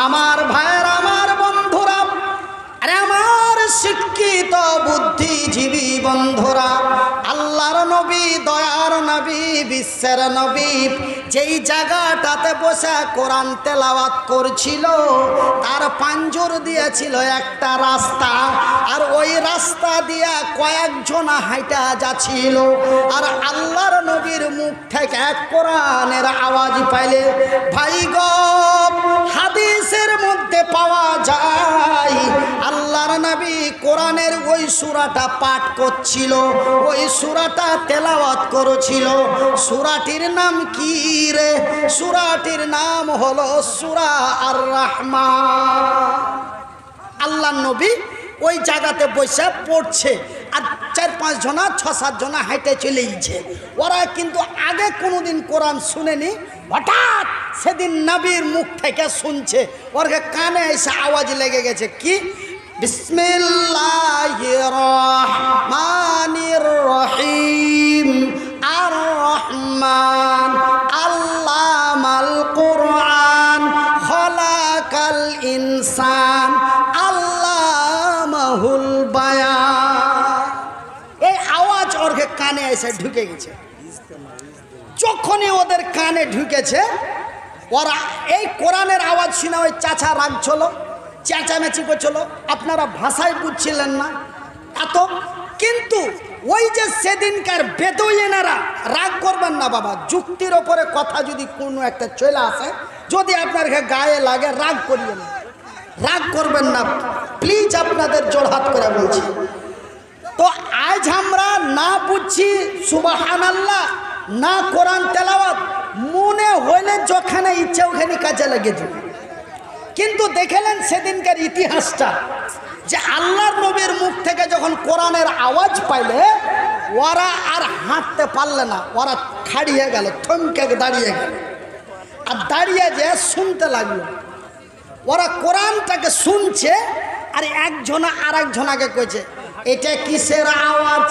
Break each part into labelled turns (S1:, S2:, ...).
S1: আমার ভাইয়ের, আমার বন্ধুরা, আরে আমার শিক্ষিত বুদ্ধিজীবী বন্ধুরা, আল্লাহর নবী, দয়ার নবী, বিশ্বের নবী যেই জায়গাটাতে বসে কোরআন তেলাওয়াত করছিল তার পাঞ্জর দিয়েছিল একটা রাস্তা, আর ওই রাস্তা দিয়া কয়েকজন হাইটা যাচ্ছিল। আর আল্লাহর নবীর মুখ থেকে কোরআনের আওয়াজ পাইলে ভাই গো, হাদিসের মধ্যে পাওয়া যায় আল্লাহর নবী কোরআনের ওই সূরাটা পাঠ করছিল, ওই সূরাটা তেলাওয়াত করেছিল। সূরাটির নাম কি রে? সূরাটির নাম হলো সূরা আর রহমান। আল্লাহর নবী ওই জায়গাতে বসে পড়ছে, আর 4-5 জনা 6-7 জনা হাইটে চলেইছে। ওরা কিন্তু আগে কোনোদিন কোরআন শুনেনি, হঠাৎ সেদিন নবীর মুখ থেকে শুনছে, ওর কানে এসে আওয়াজ লেগে গেছে কি? বিসমিল্লাহির রহমানির রহিম, আর রহমান আল্লামাল কুরআন, খলাকাল ইনসান আল্লামাহুল বায়ান। এই আওয়াজ ওর কানে এসে ঢুকে গেছে। যখনই ওদের কানে ঢুকেছে, ওরা এই কোরআনের আওয়াজ শুনে ওই চাচা রাগছিল, চেঁচামেচি করছিল। আপনারা ভাষায় বুঝছিলেন না এত, কিন্তু ওই যে সেদিনকার বেদুইনেরা, রাগ করবেন না বাবা, যুক্তির ওপরে কথা যদি কোনো একটা চলে আসে, যদি আপনার গায়ে লাগে, রাগ করিয়েন, রাগ করবেন না প্লিজ, আপনাদের জোড়হাত করে বলছি। তো আজ আমরা না বুঝছি সুবহানাল্লাহ, না কোরআন তেলাওয়াত, মনে হইলে যেখানে ইচ্ছা ওখানে কাজে লাগে দিই। কিন্তু দেখলেন সেদিনকার ইতিহাসটা, যে আল্লাহর নবীর মুখ থেকে যখন কোরআনের আওয়াজ পাইলে ওরা আর হাঁটতে পারলে না, ওরা খাড়িয়ে গেল, থমকে দাঁড়িয়ে গেল, আর দাঁড়িয়ে যে শুনতে লাগলো। ওরা কোরআনটাকে শুনছে, আর একজনা আর একজনাকে কইছে, এটা কিসের আওয়াজ?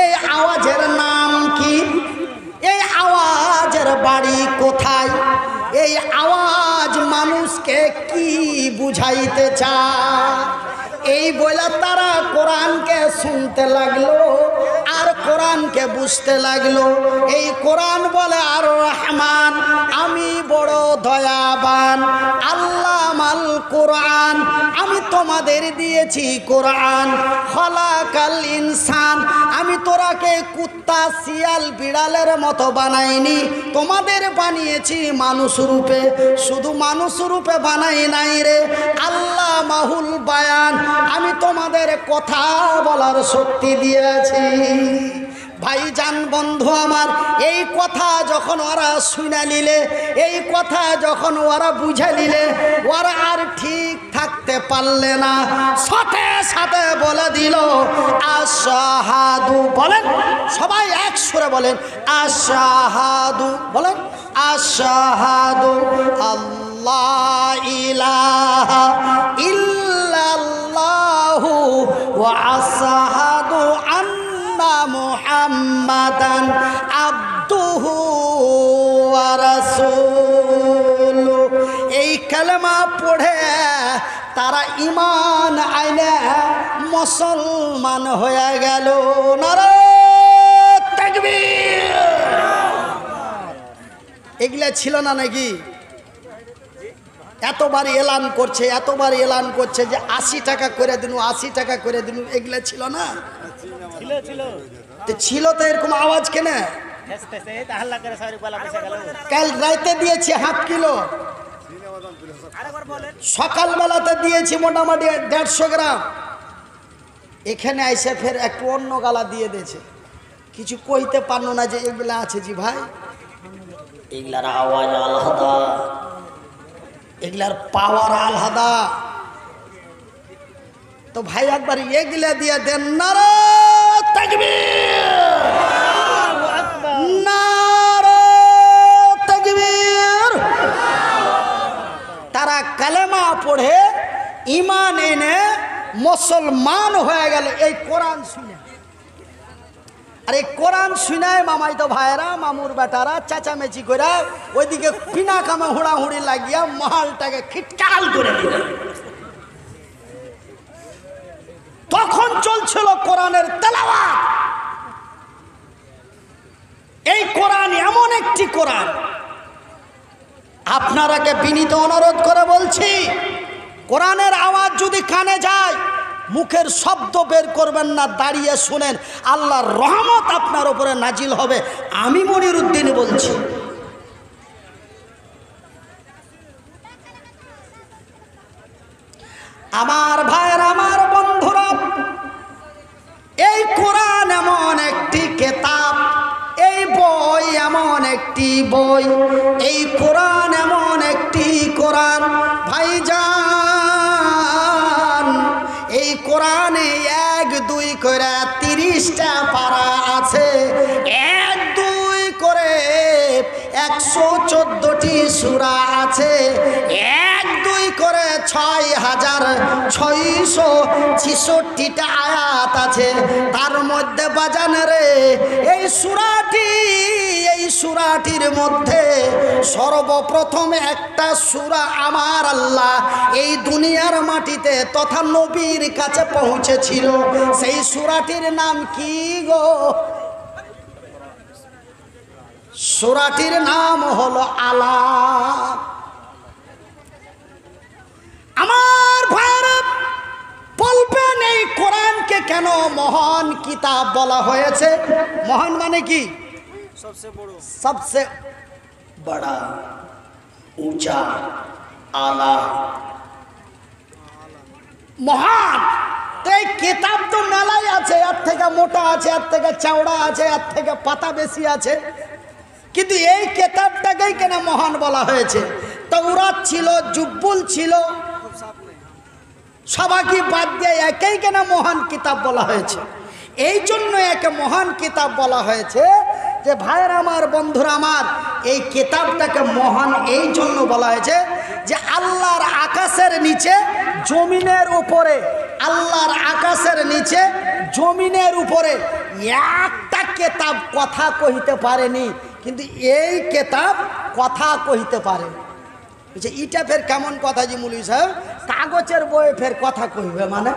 S1: এই আওয়াজের নাম কি? এই আওয়াজের বাড়ি কোথায়? এই আওয়াজ মানুষকে কি বুঝাইতে চায়? এই বলে তারা কোরআনকে শুনতে লাগলো আর কোরআনকে বুঝতে লাগলো। এই কোরআন বলে আর রহমান, আমি বড় দয়াবান, আল্লামাল কোরআন, আমি তোমাদের দিয়েছি কোরআন, খলাকাল ইনসান, আমি তোরাকে কুত্তা শিয়াল বিড়ালের মতো বানাইনি, তোমাদের বানিয়েছি মানুষ রূপে। শুধু মানুষ রূপে বানাই নাই রে, আল্লামাহুল বায়ান, আমি তোমাদের কথা বলার শক্তি দিয়েছি। ভাইজান বন্ধু আমার, এই কথা যখন ওরা শুনে নিলে, এই কথা যখন ওরা বুঝে নিলে, ওরা আর ঠিক থাকতে পারলে না, সাথে সাথে বলে দিল আশহাদু। বলেন সবাই এক সুরে বলেন আশহাদু, বলেন আশহাদু আল্লাহ ইলাহা ইল্লাল্লাহু ওয়া আশহাদু আন্না মুহাম্মাদান আবদুহু ওয়া রাসূলুহু। এই কালেমা পড়ে তারা ঈমান আইনে মুসলমান হয়ে গেল। নারে তাকবীর। এগুলা ছিল না নাকি? এতবার এলান করছে, এতবার এলান করছে যে 80 টাকা করে দিন, 80 টাকা করে দিন, এগুলা ছিল না? ছিল তো, এরকম আওয়াজ কেন? কাল রাইতে দিয়েছি হাফ কিলো, সকালবেলাতে দিয়েছি মোটামুটি 150 গ্রাম। এখানে আইসে ফের একটু অন্য গালা দিয়ে দিয়েছে, কিছু কইতে পারলো না যে এগুলা আছে। জি ভাই, এগুলার আওয়াজ আলাদা, এগুলার পাওয়ার আলাদা। তো ভাই একবার এগুলা দিয়ে দেন। নারে তাকবীর, নারে তাকবীর। তারা কালেমা পড়ে ঈমান এনে মুসলমান হয়ে গেল এই কোরআন শুনে। আরে কোরআন শুনায় মামাই তো ভাইরা মামুর বেটারা চেঁচামেচি করে ওইদিকে বিনা কামে হুড়াহুড়ি লাগিয়া মহালটাকে খিটকাল করে দিল। তখন চলছিল কোরআনের তেলাওয়াত। এই কোরআন এমন একটি কোরআন, আপনারাকে বিনীত অনুরোধ করে বলছি, কোরআনের আওয়াজ যদি কানে যায় মুখের শব্দ বের করবেন না, দাঁড়িয়ে শুনেন, আল্লাহর রহমত আপনার উপরে নাজিল হবে। আমি মনিরুদ্দিন বলছি। আমার ভাইয়ের, আমার বন্ধুরা, এই কোরআন এমন একটি কিতাব, এই বই এমন একটি বই, এই কোরআন এমন একটি কোরআন ভাইজান, এই কোরআনে 1 2 করে 30টা পারা আছে, 1 2 করে 114টি সূরা আছে, 1 2 করে 6666টা আয়াত আছে। তার মধ্যে বাজান রে এই সূরাটির মধ্যে সর্বপ্রথম একটা সূরা আমার আল্লাহ এই দুনিয়ার মাটিতে তথা নবীর কাছে পৌঁছেছিল। সেই সূরাটির নাম কি গো? সূরাটির নাম হলো আলাক। আমার ভাইরা বলবেন এই কোরআনকে কেন মহান কিতাব বলা হয়েছে? মহান মানে কি? সবসে বড়া, ऊंचा, आला, মহান। তো এই কিতাব তো মেলাই আছে, এর থেকে মোটা আছে, এর থেকে চওড়া আছে, এর থেকে পাতা বেশি আছে, কিন্তু এই কিতাবটাকেই কেন মহান বলা হয়েছে? তাওরাত ছিল, জুব্বুল ছিল, সবাইকে বাদ দিয়ে একেই কেন মহান কিতাব বলা হয়েছে? এই জন্য একে মহান কিতাব বলা হয়েছে যে ভাইয়ের আমার, বন্ধুরা আমার, এই কিতাবটাকে মহান এই জন্য বলা হয়েছে যে আল্লাহর আকাশের নিচে জমিনের উপরে, আল্লাহর আকাশের নিচে জমিনের উপরে একটা কিতাব কথা কহিতে পারেনি, কিন্তু এই কিতাব কথা কহিতে পারে। ইটা ফের কেমন কথা জি মৌলভী সাহেব? কাগজের বইয়ে ফের কথা কইবে মানে?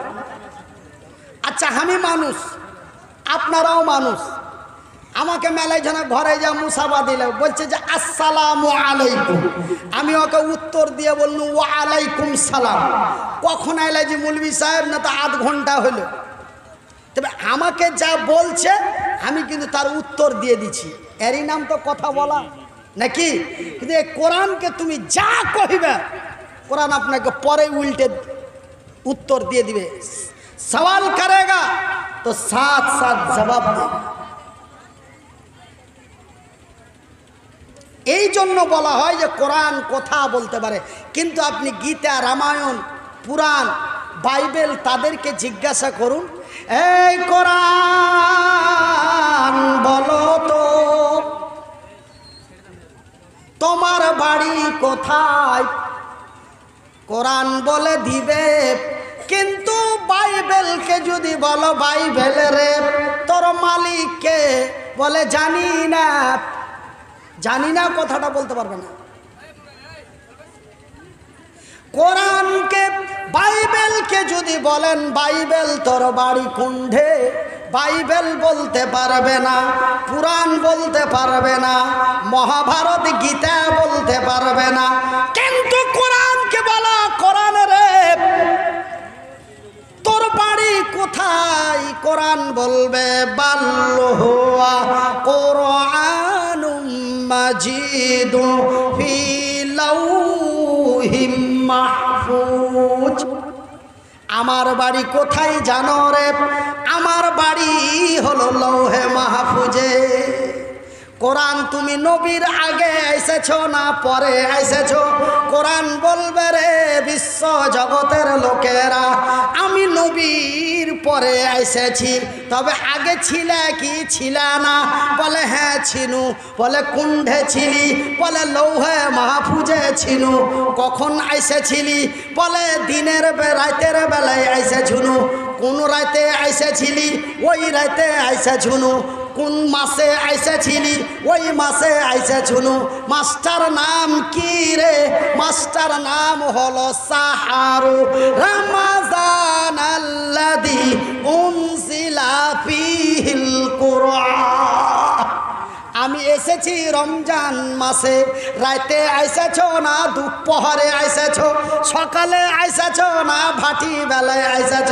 S1: আচ্ছা, আমি মানুষ, আপনারাও মানুষ। আমাকে মেলায় জন ঘরে যা মুসাফা দিলে বলছে যে আসসালামু আলাইকুম, আমি ওকে উত্তর দিয়ে বললু ওয়া আলাইকুম সালাম। কখন আইলা জি মৌলভী সাহেব? না তো আধ ঘন্টা হলো। তবে আমাকে যা বলছে আমি কিন্তু তার উত্তর দিয়ে দিছি, এরই নাম তো কথা বলা নাকি? কিন্তু এই কোরআনকে তুমি যা কহিবে কোরআন আপনাকে পরে উল্টে উত্তর দিয়ে দিবে। সওয়াল করেগা তো সাথ সাথ জবাব দেবে। এই জন্য বলা হয় যে কোরআন কথা বলতে পারে। কিন্তু আপনি গীতা, রামায়ণ, পুরাণ, বাইবেল তাদেরকে জিজ্ঞাসা করুন, এই কোরআন বলো তো তোমার বাড়ি কোথায়? কোরআন বলে দিবে। কিন্তু বাইবেলকে যদি বলো বাইবেল রে তোর মালিককে, বলে জানি না। জানি না কথাটা বলতে পারবে না। কোরআনকে, বাইবেলকে যদি বলেন বাইবেল তোর বাড়ি কুণ্ঠে, বাইবেল বলতে পারবে না, পুরাণ বলতে পারবে না, মহাভারত, গীতা বলতে পারবে না। কিন্তু কোরআনকে বলা, কোরআন রে তোর বাড়ি কোথায়? কোরআন বলবে বাল্লুহুয়া কোরআনুম মাজিদুন ফি লাউহিম মাহফুজ। আমার বাড়ি কোথায় জানো রে? আমার বাড়ি হলো লৌহে মাহফুজে। কোরআন তুমি নবীর আগে এসেছো না পরে এসেছো? কোরআন বলবে রে বিশ্ব জগতের লোকেরা আমি নবীর পরে এসেছি, তবে আগে ছিলে কি ছিল না? বলে হ্যাঁ ছিনু। বলে কুণ্ঠে ছিলি? বলে লৌহে মাহফুজে ছিনু। কখন এসেছিলি? বলে দিনের রাতের বেলায় এসেছুনু। কোন রাতে এসেছিলি? ওই রাতে এসেছুনু। কোন মাসে আইসেছিলি? ওই মাসে আইসেছিল। মাসটার নাম কি রে? মাসটার নাম হলো শাহরু রমাজান আল্লাযী উনজিলা ফীহিল কুরআন। আমি এসেছি রমজান মাসে। রাতে আইসেছ না দুপুরে আইসেছ, সকালে আইসেছ না ভাটি বেলায় আইসেছ।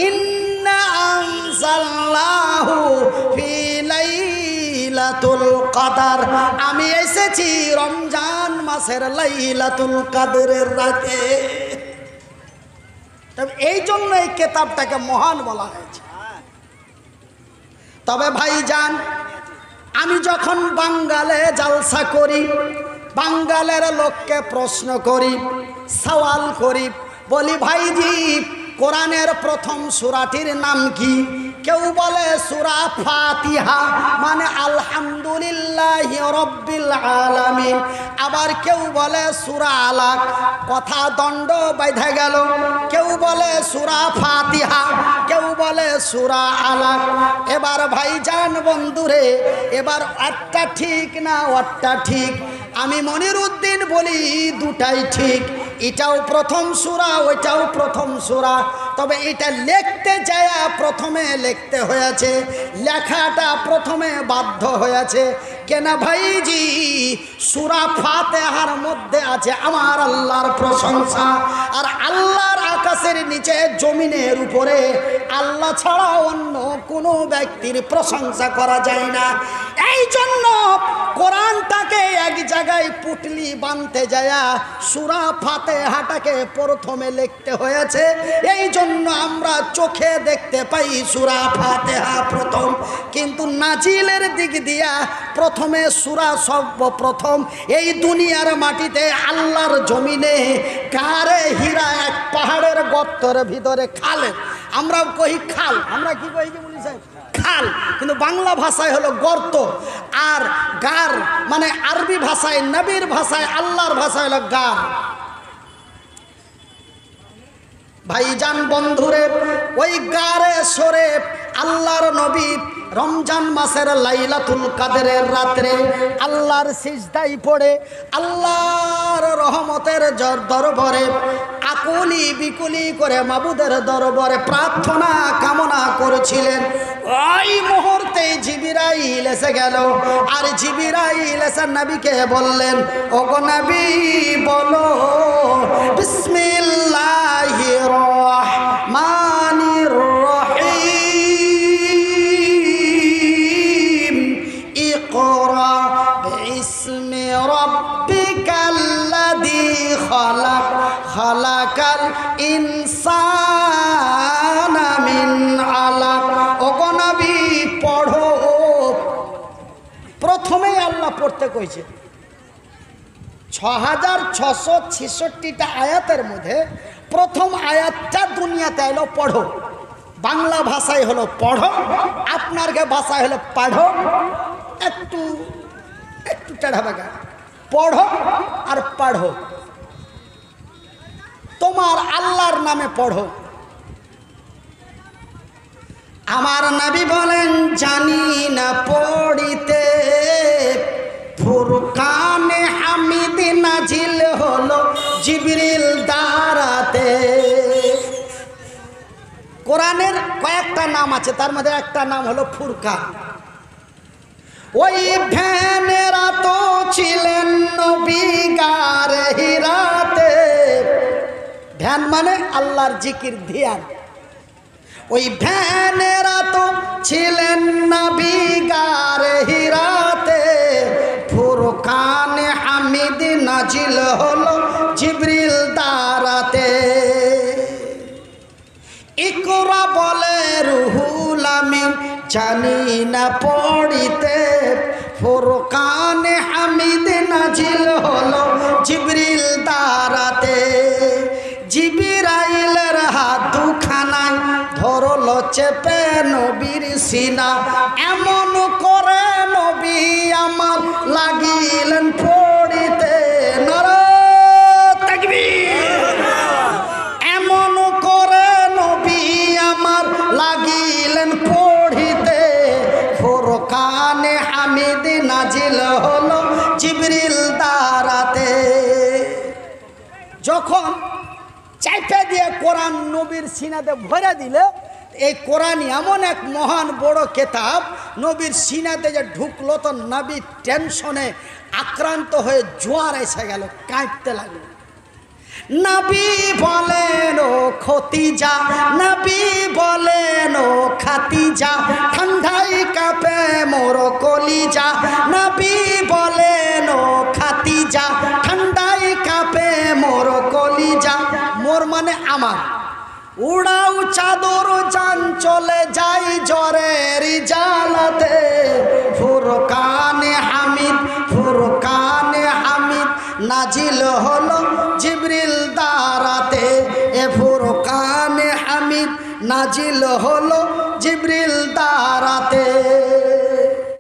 S1: ইন্না আনজালনাহু ফি লাইলাতুল কদর। আমি এসেছি রমজান মাসের লাইলাতুল কদরের রাতে। তবে এই জন্য এই কিতাবটাকে মহান বলা হয়েছে। তবে ভাইজান, আমি যখন বাঙ্গালে জালসা করি, বাঙ্গালের লোককে প্রশ্ন করি, সওয়াল করি, বলি ভাইজি কোরআনের প্রথম সূরাটির নাম কি? কেউ বলে সূরা ফাতিহা, মানে আলহামদুলিল্লাহি রাব্বিল আলামিন। আবার কেউ বলে সূরা আলাক। কথা দণ্ড বাইধা গেল। কেউ বলে সূরা ফাতিহা, কেউ বলে সূরা আলাক। এবার ভাইজান বন্ধুরে, এবার একটা ঠিক না ওটা ঠিক? আমি মনিরউদ্দিন বলি দুটাই ঠিক। এটাও প্রথম সূরা, ওইটাও প্রথম সূরা। তবে এটা লিখতে যায় প্রথমে লিখতে হয়েছে, লেখাটা প্রথমে বাধ্য হয়েছে। কেন ভাইজি? সূরা ফাতিহার মধ্যে আছে আমার আল্লাহর প্রশংসা। আর আল্লাহর আকাশের নিচে জমিনের উপরে আল্লাহ ছাড়া অন্য কোনো ব্যক্তির প্রশংসা করা যায় না। এই জন্য কোরআনটাকে এক জায়গায় পুটলি বাঁধতে যায় সূরা ফাতিহাটাকে প্রথমে লিখতে হয়েছে। এই জন্য আমরা চোখে দেখতে পাই সূরা ফাতিহা প্রথম, কিন্তু নাজিলের দিক দিয়া প্রথমে সূরা সর্বপ্রথম এই দুনিয়ার মাটিতে আল্লাহর জমিনে গারে হীরা এক পাহাড়ের গর্তের ভিতরে খালে, আমরা কই খাল, আমরা কি কই যে বলি সাহেব খাল, কিন্তু বাংলা ভাষায় হলো গর্ত। আর গার মানে আরবি ভাষায়, নবীর ভাষায়, আল্লাহর ভাষায় হলো গার। ভাইজান বন্ধুরে, ওই গারে সরে আল্লাহর নবী রমজান মাসের লাইলাতুল কদরের রাত্রে আল্লাহর সিজদায় পড়ে আল্লাহর রহমতের দরবারে আকুলি বিকুলি করে মাবুদের দরবারে প্রার্থনা কামনা করেছিলেন। ওই মুহূর্তে জিবরাইল এসে গেল। আর জিবরাইল এসে নবীকে বললেন, ওগো নবী বলো বিসমিল্লাহির রহমানির রহিম ইকরা বিসমি রাব্বিকাল্লাযী খালাক খালাকাল ইনসানা মিন আলাক। ওগো নবী পড়ো। প্রথমেই আল্লাহ পড়তে কইছে। 6666টা আয়াতের মধ্যে প্রথম আয়াতটা দুনিয়াতে এলো পড়ো। বাংলা ভাষায় হলো পড়ো, আপনার ভাষায় হলো পাঢ়ো। একটু একটু টেढ़ा বাগা, পড়ো আর পাঢ়ো। তোমার আল্লাহর নামে পড়ো। আমার নবী বলেন, জানি না পড়িতে, ফুরকানে হামিদ নাজিল হলো জিবরিল দ্বারাতে। কোরআনের কয়েকটা নাম আছে, তার মধ্যে একটা নাম হলো ফুরকান। ওই ভ্যানেরা তো ছিলেন নবী গারে হিরাতে। ধ্যান মানে আল্লাহর জিকির, ধ্যান। ওই ভ্যানেরা তো ছিলেন নবী গারে হিরাতে। ফুরকানে হামিদ নাজিল হলো জিবরিল দ্বারাতে। ইকরা বলে রুহুল আমিন, জানি না পড়িতে, ফুরকানে হামিদ নাজিল হলো জিবরিল দ্বারাতে। জিবরাইলের হাত দুখানায় ধরলো চেপে নবীর সিনা। এমন করে নবী আমার লাগিলেন পড়িতে। নারায়ে তাকবীর। এমন করে নবী আমার লাগিলেন পড়িতে। ফুরকান যখন চাইপে দিয়ে কোরআন নবীর সিনাতে ভরে দিলে, এই কোরআন এমন এক মহান বড় কেতাব, নবীর সিনাতে যে ঢুকলো তো নবী টেনশনে আক্রান্ত হয়ে জোয়ার এসে গেল, কাঁদতে লাগলো। নবী বলেন ও খতিজা, নবী বলেন ও খাতিজা, ঠান্ডাই কাঁপে মোর কলিজা। নবী বলেন ও খাতিজা, ঠান্ডাই কাঁপে মোর কলিজা। মোর মানে আমার। উড়াও চাদর জান চলে যাই জ্বরের জালাতে, ফুরকানে হামিদ, ফুরকানে হামিদ নাজিল হলো জিবরিল দারাতে। এ ফুরকানে হামিদ নাজিল হলো জিবরিল দারাতে।